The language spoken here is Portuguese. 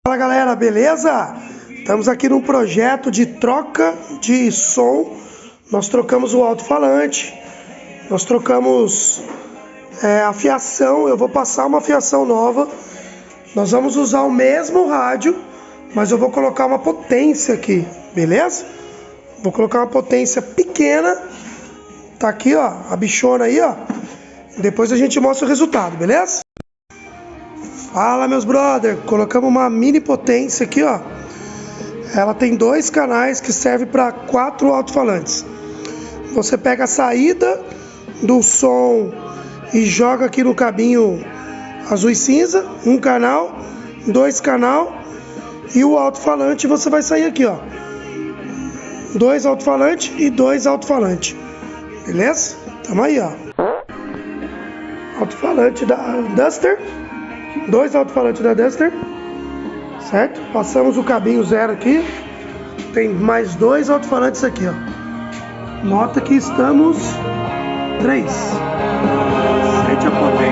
Fala galera, beleza? Estamos aqui num projeto de troca de som. Nós trocamos o alto-falante, nós trocamos a fiação. Eu vou passar uma fiação nova. Nós vamos usar o mesmo rádio, mas eu vou colocar uma potência aqui, beleza? Vou colocar uma potência pequena. Tá aqui, ó, a bichona aí, ó. Depois a gente mostra o resultado, beleza? Fala, meus brother, colocamos uma mini potência aqui, ó. Ela tem 2 canais que servem para 4 alto-falantes. Você pega a saída do som e joga aqui no cabinho azul e cinza, 1 canal, 2 canal, e o alto-falante você vai sair aqui, ó. 2 alto-falantes e 2 alto-falantes. Beleza? Tamo aí, ó. Alto-falante da Duster. 2 alto-falantes da Duster, certo? Passamos o cabinho 0 aqui. Tem mais 2 alto-falantes aqui, ó. Nota que estamos 3. Sente a potência.